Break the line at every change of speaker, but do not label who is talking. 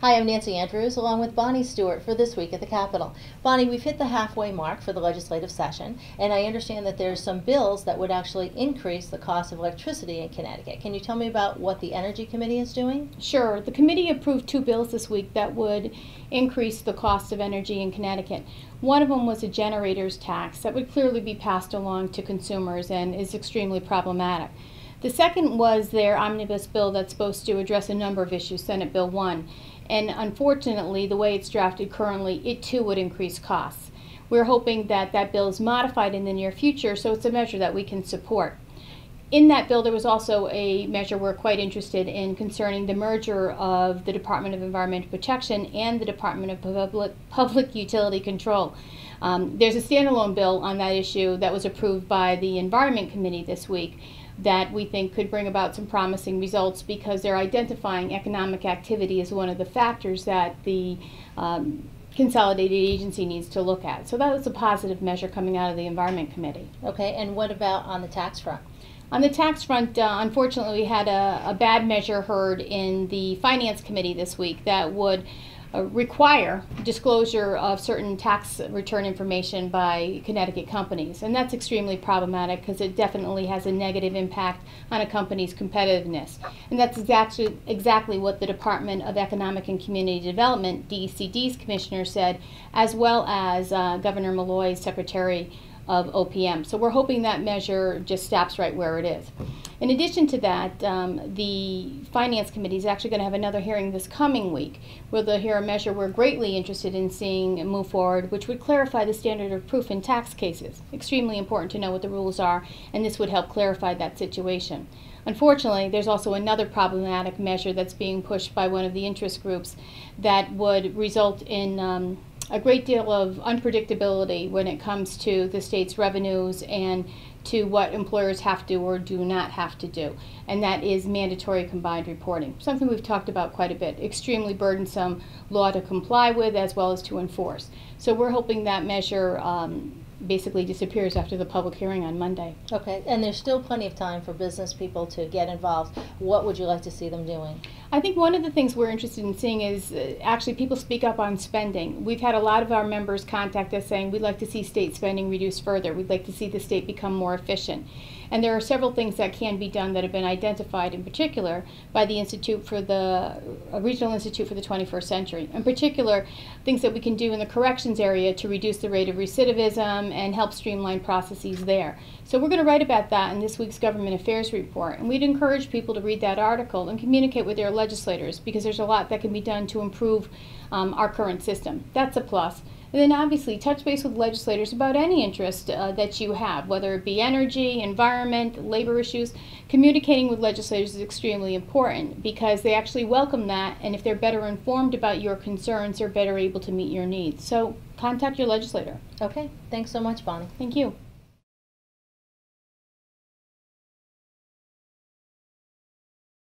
Hi, I'm Nancy Andrews along with Bonnie Stewart for This Week at the Capitol. Bonnie, we've hit the halfway mark for the legislative session, and I understand that there's some bills that would actually increase the cost of electricity in Connecticut. Can you tell me about what the Energy Committee is doing?
Sure. The committee approved two bills this week that would increase the cost of energy in Connecticut. One of them was a generator's tax that would clearly be passed along to consumers and is extremely problematic. The second was their omnibus bill that's supposed to address a number of issues, Senate Bill 1. And unfortunately, the way it's drafted currently, it too would increase costs. We're hoping that that bill is modified in the near future, so it's a measure that we can support. In that bill, there was also a measure we're quite interested in concerning the merger of the Department of Environmental Protection and the Department of Public Utility Control. There's a standalone bill on that issue that was approved by the Environment Committee this week that we think could bring about some promising results because they're identifying economic activity as one of the factors that the consolidated agency needs to look at. So that was a positive measure coming out of the Environment Committee.
Okay, and what about on the tax front?
On the tax front, unfortunately, we had a bad measure heard in the Finance Committee this week that would require disclosure of certain tax return information by Connecticut companies. And that's extremely problematic because it definitely has a negative impact on a company's competitiveness. And that's exactly what the Department of Economic and Community Development, DECD's commissioner, said, as well as Governor Malloy's secretary of OPM. So we're hoping that measure just stops right where it is. In addition to that, the Finance Committee is actually going to have another hearing this coming week where they'll hear a measure we're greatly interested in seeing move forward, which would clarify the standard of proof in tax cases. Extremely important to know what the rules are, and this would help clarify that situation. Unfortunately, there's also another problematic measure that's being pushed by one of the interest groups that would result in a great deal of unpredictability when it comes to the state's revenues and to what employers have to or do not have to do, and that is mandatory combined reporting, something we've talked about quite a bit. Extremely burdensome law to comply with as well as to enforce. So we're hoping that measure basically disappears after the public hearing on Monday.
Okay, and there's still plenty of time for business people to get involved. What would you like to see them doing?
I think one of the things we're interested in seeing is actually people speak up on spending. We've had a lot of our members contact us saying we'd like to see state spending reduced further. We'd like to see the state become more efficient. And there are several things that can be done that have been identified in particular by the Regional Institute for the 21st Century. In particular, things that we can do in the corrections area to reduce the rate of recidivism and help streamline processes there. So we're going to write about that in this week's Government Affairs Report. And we'd encourage people to read that article and communicate with their legislators because there's a lot that can be done to improve our current system. That's a plus. And then obviously touch base with legislators about any interest that you have, whether it be energy, environment, labor issues. Communicating with legislators is extremely important because they actually welcome that, and if they're better informed about your concerns, they're better able to meet your needs. So contact your legislator.
Okay, thanks so much, Bonnie.
Thank you.